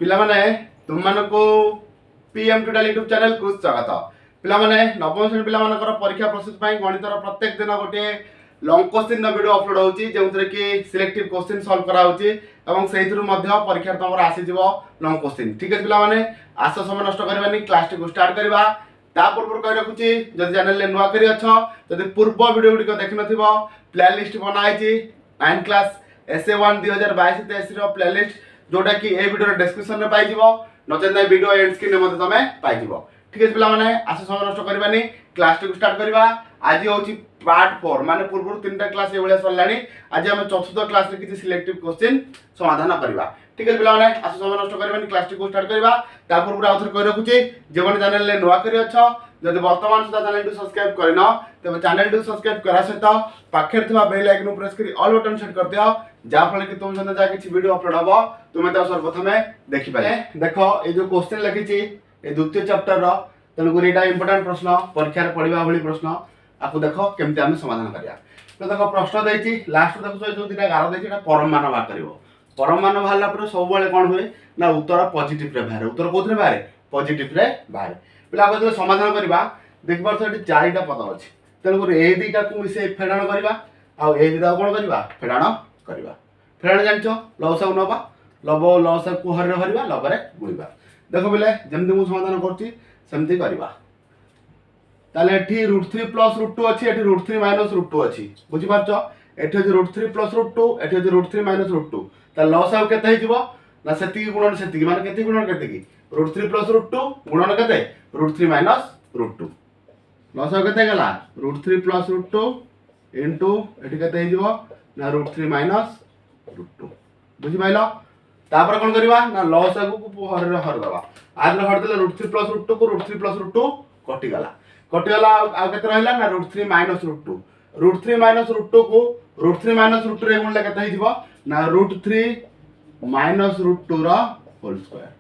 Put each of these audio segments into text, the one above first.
पिला माने तुम मानको पीएम ट्यूटोरियल यूट्यूब चैनल को स्वागत। पिला माने नवम श्रेणी पिला मानकर परीक्षा प्रोसेस पई गणितर प्रत्येक दिन गोटे लॉन्ग क्वेश्चन वीडियो अपलोड होची जेउतरे कि सिलेक्टिव क्वेश्चन सॉल्व करा होची एवं सेहितरु मध्य परीक्षा तमर आसी जिवो लॉन्ग क्वेश्चन। ठीक है पिला माने आस समय नष्ट करबानी क्लास को स्टार्ट करबा। ता पूर्व कहि रखुची जदि चैनल ले नुवा करी अछ जदि पूर्व वीडियो गुडी को देखि नथिबो प्लेलिस्ट बनाइची 9 क्लास SA1 2022-23 रो प्लेलिस्ट जोटा कि ए वीडियो डिस्क्रिप्शन में पाई जिवो नचेत वीडियो एंड स्क्रीन में मते तमे पाई जिवो। ठीक है पिला माने आस समय नष्ट करबानी क्लास को स्टार्ट करबा। आज होची पार्ट 4 माने पूर्व तीनटा क्लास ए बेले सरलानी आज हम चतुर्थ क्लास रे किछि सिलेक्टिव क्वेश्चन समाधान करबा। ठीक है पिला माने आस समय नष्ट करबानी क्लास को स्टार्ट करबा। ता पूर्व आउथर कहि रखुची जेवन चैनल ले नुवा करी अछ जदि वर्तमान सुधा चैनल को सब्सक्राइब करिन तबे चैनल को सब्सक्राइब करा सहित पाखे थिबा बेल आइकन प्रेस करी ऑल बटन सेट कर दियो जा फल कि तुम जने जा किछि वीडियो अपलोड हबो तुमे ता सर्वप्रथमे देखि पाए। देखो ए जो क्वेश्चन लिखिछि ए द्वितीय चैप्टर रो तनु गुरी एटा इंपोर्टेंट प्रश्न परीक्षा रे पढिबा भली प्रश्न आकु देखो केमते हम समाधान करिया। तो देखो प्रश्न दैछि लास्ट देखो जो दिना गारो दैछि एटा परम मान बा करिवो। परम मान बाहरला पर सब बेले कोन होय ना उत्तर पॉजिटिव रे बाहर उत्तर कोथरे बाहर पॉजिटिव रे बाहर। पिला को समाधान करबा देखबार तो एटी चारिटा पद अछि तनु ए दुईटा को मिसे फेडाण करबा आ ए दुईटा कोन करबा फेडाण करबा। फेडाण जानछो लवसा नबा लब लवसा को हर रे हरबा लबरे गुइबा। देखो बेले जेमति मु समाधान करछि सेमति करबा। ताले एठी √3 + √2 अछि एठी √3 - √2 अछि बुझि पारछो। एठी अछि √3 + √2 एठी अछि √3 - √2 ता लवसा केते हे जिवो ना सेति गुणन सेति माने केति गुणन केति की √3 + √2 गुणन केते √3 - √2 लवसा केते गला √3 + √2 इनटू एठी केते हे जिवो ना √3 - √2 बुझि पाइलो। तापर कोन करबा ना लवसा को हर रे हर दबा आज हर देले √3 + √2 को √3 + √2 कटि गला आ केते रहला ना √3 - √2 √3 - √2 को √3 - √2 रे गुणले केते हे जिवो ना √3 - √2 रो होल स्क्वायर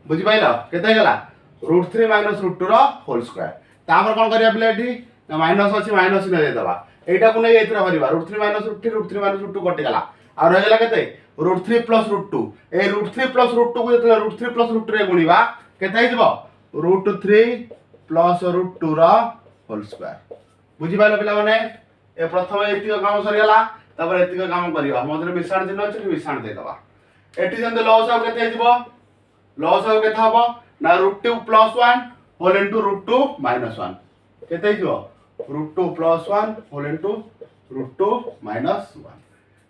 बुझि पाइलो केते गला √3 - √2 रो होल स्क्वायर। तापर कोन करिया प्ले एठी ना माइनस अछि माइनस ने दे दबा एटा को नै एतरा भरिबा √3 - √2 कटि गला आ रह गेला केते √3 + √2 ए √3 + √2 को जतला √3 + √2 रे गुणीबा केते हे जिवो √3 + √2 रो होल स्क्वायर बुझि पाइलो पिला माने ए प्रथम एतिक काम सरी गला तापर एतिक काम करिवा मधुर मिश्रण चिन्ह अछि मिश्रण दे दबा। एठी जंदे लॉस केते हे जिवो लॉस केते हबो ना √2 + 1 होल इनटू √2 - 1 केते हिजो √2 + 1 होल इनटू √2 - 1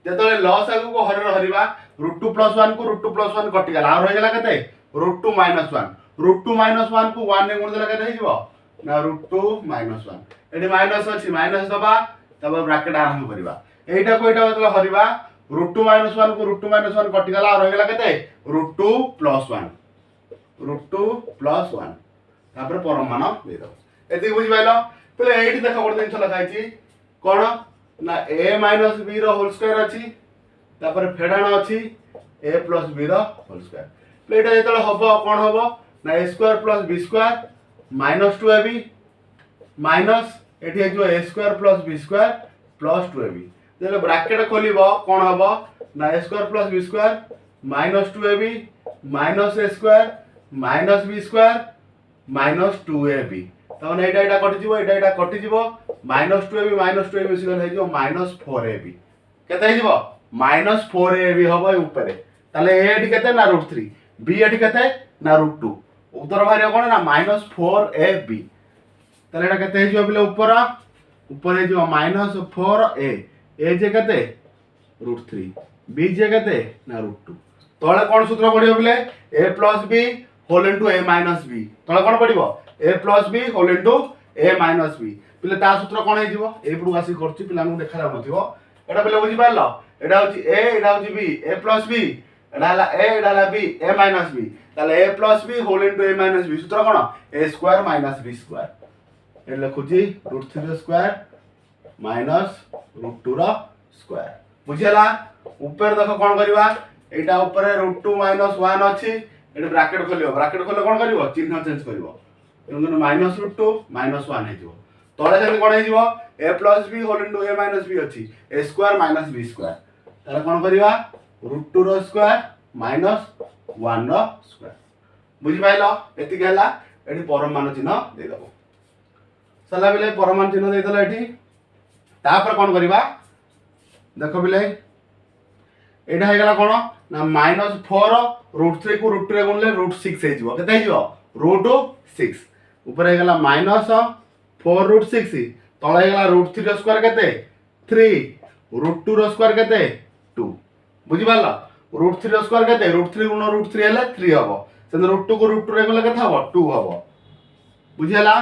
जेतले लॉस आगु को हर हरिबा √2 + 1 को √2 + 1 कटि गला आ रह गेला केते √2 - 1 √2 - 1 को 1 ने गुण देला केते हिजो ना √2 - 1 एडी माइनस अछि माइनस दबा तब ब्रैकेट आरंभ करबा एटा को एटा मतलब हरिबा √2 - 1 को √2 - 1 कटि गला आ रह गेला केते √2 + 1 √2 + 1 तापर परम मान दे दो एति बुझि पाइलो। पहिले एठी देखो गोटे दिन लखा छी कोन ना a - b रो होल स्क्वायर अछि तापर फेडाण अछि a + b रो होल स्क्वायर प्लेटा जेतले हबो कोन हबो ना a² + b² -2ab माइनस एठी आजो a² + b² + 2ab जेले ब्रैकेट खोलिबो कोन हबो ना a² + b² -2ab -a² - b² -2ab तने एटा कटि जिवो एटा कटि जिवो -2ab मिस गल हे जिवो -4ab केते हे जिवो -4ab हबो ऊपर ताले a एठी केते ना √3 b एठी केते ना √2 उत्तर बाहर कोन ना -4ab ताले एटा केते हे जिवो बिले ऊपर हे जिवो -4a a जे केते √3 b जे केते ना √2 तळे कोन सूत्र पडियो बिले a + b whole into a - b तळे कोन पडिबो a + b whole into a - b पिले ता सूत्र कोन हे जिवो ए पुडु आसी करछि पिला नु देखा जा नथिवो एटा पिले बुझि पारलो एटा होछि a एटा होछि b a + b एटा हला a एटा हला b a - b ताले a + b whole into a - b सूत्र कोन a² - b² ए लिखुछि √3 स्क्वायर -√2 रो स्क्वायर बुझियला। ऊपर देखो कोन करबा एटा ऊपर √2 - 1 अछि एटा ब्रैकेट खोले कोन करबो चिन्ह चेंज करबो एनु -√2 - 1 हे जिवो तळे जने कोन हे जिवो a + b whole into a - b अछि a² - b² ताले कोन करबा √2 रो स्क्वायर -1 ର स्क्वायर बुझी पाइलो एतिक हैला एठी परमाणु चिन्ह दे दबो सला बिले परमाणु चिन्ह दे दला एठी तापर कोन करिबा देखो बिले एटा हे गला कोन ना -4 √3 को √2 रे गुणले √6 हे जिवो केते हे जिवो √6 ऊपर हे गला -4 √6 तळे हे गला √3 रो स्क्वायर केते 3 √2 रो स्क्वायर केते 2 बुझी पाला √3 रो स्क्वायर केते √3 गुण √3 हेले 3 हबो से √2 को √2 रे गुणले केते हबो 2 हबो बुझियला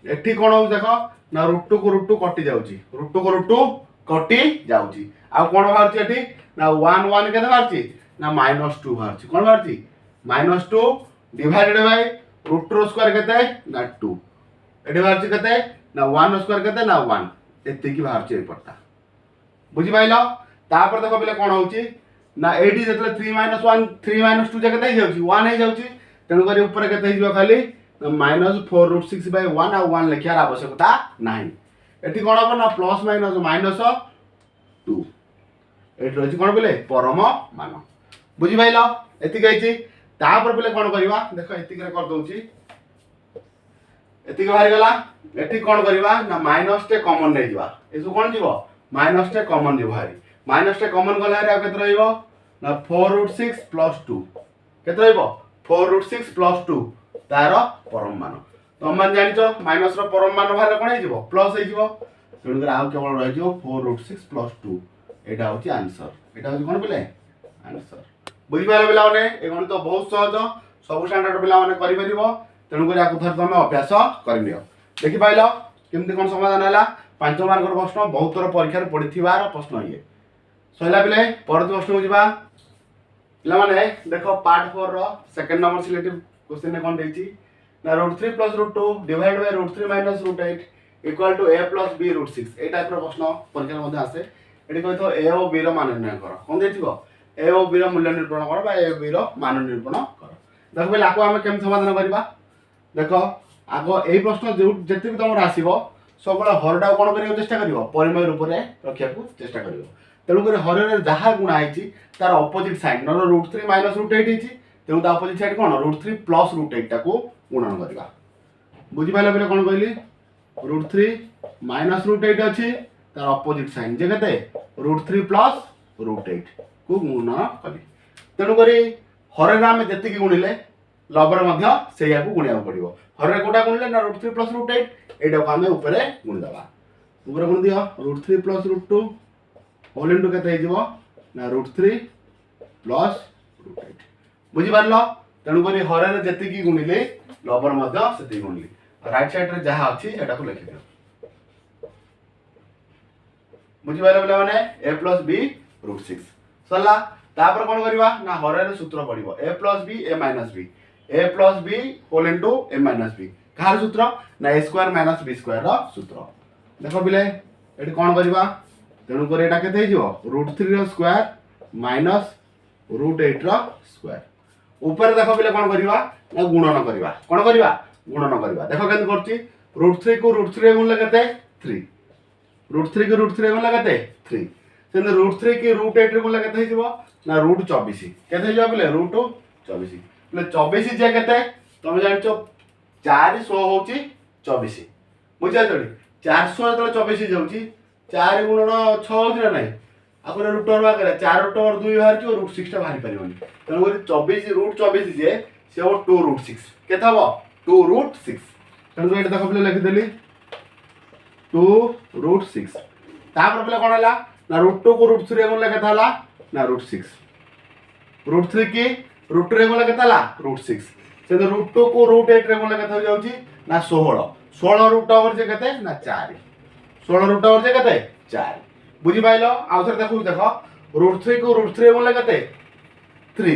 एठी कोन हो देखो ना √2 को √2 कटि जाउची √2 को √2 कटि जाउची आ कोन बाहरची एठी ना 1 1 केते बाहरची ना -2 बाहरची कोन बाहरची -2 डिवाइडेड बाय √2 रो स्क्वायर केते ना 2 एठी बाहरची केते ना 1 रो स्क्वायर केते ना 1 एते की बाहरची ए पट्टा बुझी पाइलो तापर देखो पहिले कोन होउची ना एठी जेतले 3 -1 3 -2 जे केते हे जाउची 1 हे जाउची तेनु करी ऊपर केते हे जिवो खाली -4 √6 by 1 आ 1 लिखियार आवश्यकता नाही एठी कोन हो ना प्लस माइनस -2 एठी रहची कोन बोले परम मान बुझी पाइलो एति गईची तापर बोले कोन करबा देखो एति करे कर दोउची एति के बाहर गला एठी कोन करबा ना माइनस टे कॉमन नै दिबा एसु कोन जीवो माइनस टे कॉमन दिबो हारी माइनस टे कॉमन गला रे आ केते रहइबो ना 4 √6 + 2 केते रहइबो 4 √6 + 2 तार परम मान तो मन जानिचो माइनस रो परम मान बाहर कोन हे जीवो प्लस हे जीवो तेनु आ केवल रहि जीवो 4 √6 + 2 एटा होची आंसर एटा होची कोन बोले आंसर बुझी पाले बेला माने ए गणित तो बहुत सहज सब स्टैंडर्ड बेला माने करि परिबो तेनु करी आकु थर तमे अभ्यास करि लियो देखि पाइलो केमति कोन समाधान हैला 5 मार्क रो प्रश्न बहुत थोर परीक्षा रे पडिथिबार प्रश्न ये सहिला बेले परत प्रश्न हो जिबा बेला माने देखो पार्ट 4 रो सेकंड नंबर सिलेक्टिव क्वेश्चन ने कोन देछि ना √3 + √2 divide by √3 - √8 equal to a + b √6 ए टाइप रो प्रश्न परीक्षा मध्ये आसे एठी कहतो a और b रो मान निर्णय कर कोन देथिबो a और b रो मूल्य निरूपण कर बा a और b रो मान निरूपण कर देखो बेला आको हम केम समाधान करबा देखो आगो एई प्रश्न जेते भी तमर आसीबो सबला हरडा कोन करियो चेष्टा करियो परिमय रूप रे रखिया को चेष्टा करियो तेनु करे हर रे जहा गुणा आइची तार ऑपोजिट साइड न √3 - √8 आइची तेनु ता ऑपोजिट साइड कोन √3 + √8 ता को गुणन करबा बुझी पाले बेले कोन कहली √3 - √8 अछि तार ऑपोजिट साइड जे कते √3 + √8 को गुणन करी तेनु करी हर रे हम जति की गुणिले लबर मध्य सेया को गुणिया पड़िबो हर रे कोटा गुणिले ना √3 + √8 एटा को हम ऊपरे गुण दबा ऊपरे गुण दियो √3 + √2 होल इनटू केते हिजबो ना √3 + √8 बुझी पारलो तेनु करी हर रे जति की गुणिले लबर मध्य सेति गुणिले राइट साइड रे जहा अछि एटा को लिखि दियो बुझी पारलो बेला माने a + b √6 सला तापर कोन करबा ना हर रे सूत्र पडिबो a + b a - b a + b whole into a - b कार सूत्र ना a² - b² रो सूत्र देखो बिले एठी कोन करबा तेनु करे एटा केते हिजो √3 रो स्क्वायर - √8 रो स्क्वायर ऊपर देखो बिले कोन करबा ना गुणन करबा कोन करबा गुणन करबा देखो केन करची √3 को √3 गुणले केते 3 √3 को √3 गुणले केते 3 सेन √3 की √8 रे गुणले केते हिजबो ना √24 केते हिजबो बिले √24 ले 24 जे केते तमे जानचो 400 होची 24 बुझा जडी 400 तो 24 जाउची 4 गुणन 6 होची ना नाही आपण रूट ओवर करे 4 रूट ओवर 2 बाहर जो √6 टा बाहर परिबनी तनो 24 √24 जे से हो 2 √6 केते हबो 2 √6 तनो एटा देखो पले लिखि देली 2 √6 तापर पले कोन हला ना √2 को √3 गुणले केते हला ना √6 √3 की √2 रे गुणले केते हला √6 से √2 को √8 रे गुणले केते हो जाउची ना 16 16 रूट ओवर जे केते ना 4 16 रूट ओवर जे केते 4 बुझी पाइलो आउथर देखु देखो √3 को √3 गुणले केते 3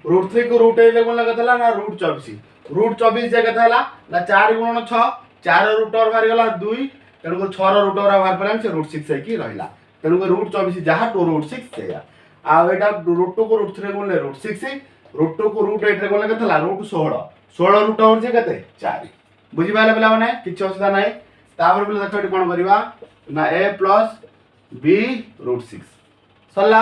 √3 को √8 रे गुणले केते हला ना √24 √24 जे केते हला ना 4 गुणन 6 4 रूट ओवर बाहर गला 2 तेनु को 6 रूट ओवर बाहर पलान से √6 है की रहिला तेनु को √24 जहा 2 √6 सेया आ एटा √2 को √3 गुणले √6 √2 को √8 रे गुणले केते हला √16 16 रूट ओवर जे केते 4 बुझी पाइले बेला माने किछ असुविधा नाही तापर बेला देखो एटी कोन करबा ना a + b √6 सल्ला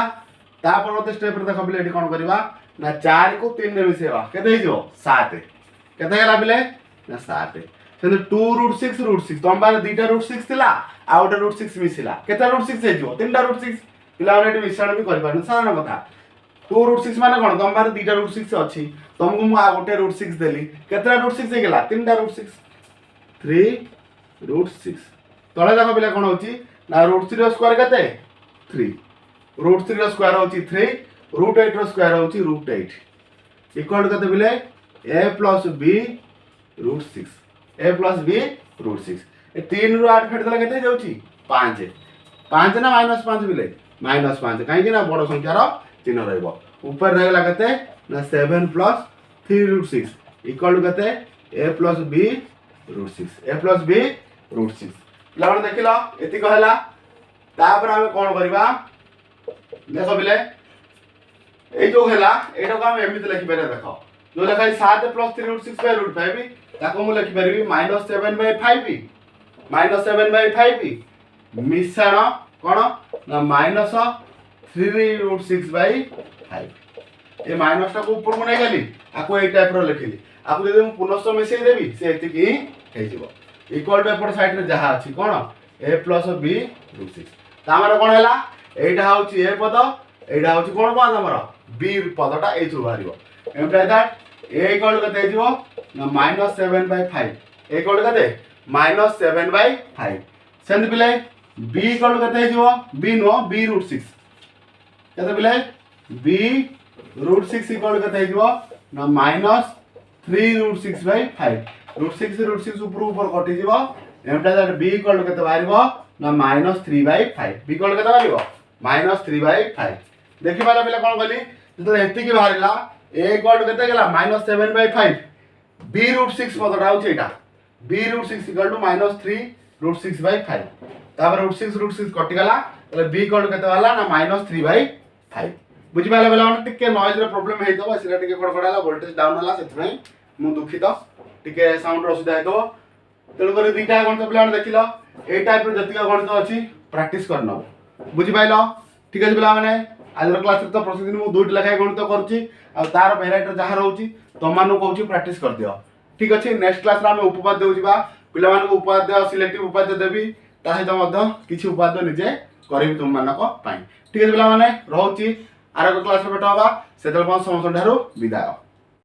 तापर ओते स्टेप रे देखो बेला एटी कोन करबा ना 4 को 3 रे मिसेबा केते हिजो 7 केते गेला बिले ना 7 सेंद 2√6 तुम बारे दीटा √6 थिला आ ओटा √6 मिसिला केते √6 हिजो तीनटा √6 पिला माने मिश्रण भी करि पारन साधारण कथा 2√6 माने कोन तुम बारे दीटा √6 अछि तुमको मु आ गोटे √6 देली केते √6 हे गेला तीनटा √6 3√6 तळे देखो बिले कोन होची ना √3 रो स्क्वायर केते 3 √3 रो स्क्वायर होची 3 √8 रो स्क्वायर होची √8 इक्वल केते बिले a + b √6 a + b √6 ए 3 रो 8 फेट देला केते जाउची 5 5 ना -5 बिले -5 काहे कि ना बड़ संख्या रो चिन्ह रहइबो ऊपर रहला केते ना 7 + 3√6 इक्वल केते a + b √6 a + b √6 लावन देखिलो एति कहला तापर हम कोन करबा देखो बिले ए जो हैला एटा को हम एमिति लिखि पारे देखो जो लिखा है 7 + 3√6/5 ताको मु लिखि पारबी -7/5 -7/5 मिश्रण कोन ना -3√6/5 ए माइनस टा को ऊपर को नै गेली आको ए टाइप रो लिखिली आको जदि मु पुनः मिसै देबी से एति की हे जिवो इक्वल टू एपट साइड रे जहा अछि कोन a + b √6 तामरा कोन हैला एटा होची a पद एटा होची कोन पद हमर b पदटा एथु बारिबो एम्प्लाय दैट a इक्वल कते जिवो ना -7/5 a इक्वल कते -7/5 सेंद बिले b इक्वल कते जिवो b नो b √6 कते बिले b √6 इक्वल कते जिवो ना -3√6/5 √6 ऊपर कटि जिवो एम्प्लाय दैट b इक्वल कते बारिबो ना -3/5 b इक्वल कते बारिबो -3/5 देखि वाला बिले कोन गली जते हेति की बाहरिला a इक्वल कते गेला -7/5 b √6 पदटा होची एटा b √6 इक्वल टू -3√6/5 तापर √6 कटि गला तले b इक्वल कते वाला ना -3/5 बुझि पाले बेला मन टिके नॉइज रे प्रॉब्लम हेइ दबा सिरा टिके कड़कड़ाला वोल्टेज डाउन होला सेथमै मु दुखित टिके साउंड रो सुविधा हेतो तेल करे दुईटा गणित पिला देखिलो ए टाइप रो जतिका गणित अछि प्रैक्टिस करनो बुझि पाइलो ठीक अछि पिला माने आज रो क्लास रे तो प्रतिदिन मु दुईटा लेखाय गणित करूची आ तार वेराइटी जहा रहउची तो मानु कहउची प्रैक्टिस कर दियो ठीक अछि नेक्स्ट क्लास रे हम उपपाद्य देउ जिबा पिला मान को उपपाद्य सिलेक्टिव उपपाद्य देबी ता सहित मध्य किछि उपपाद्य निजे करबी तुम मानको पाई ठीक अछि पिला माने रहउची आरो क्लास रे बेटा बा सेतल समस्त ठारो विदाय।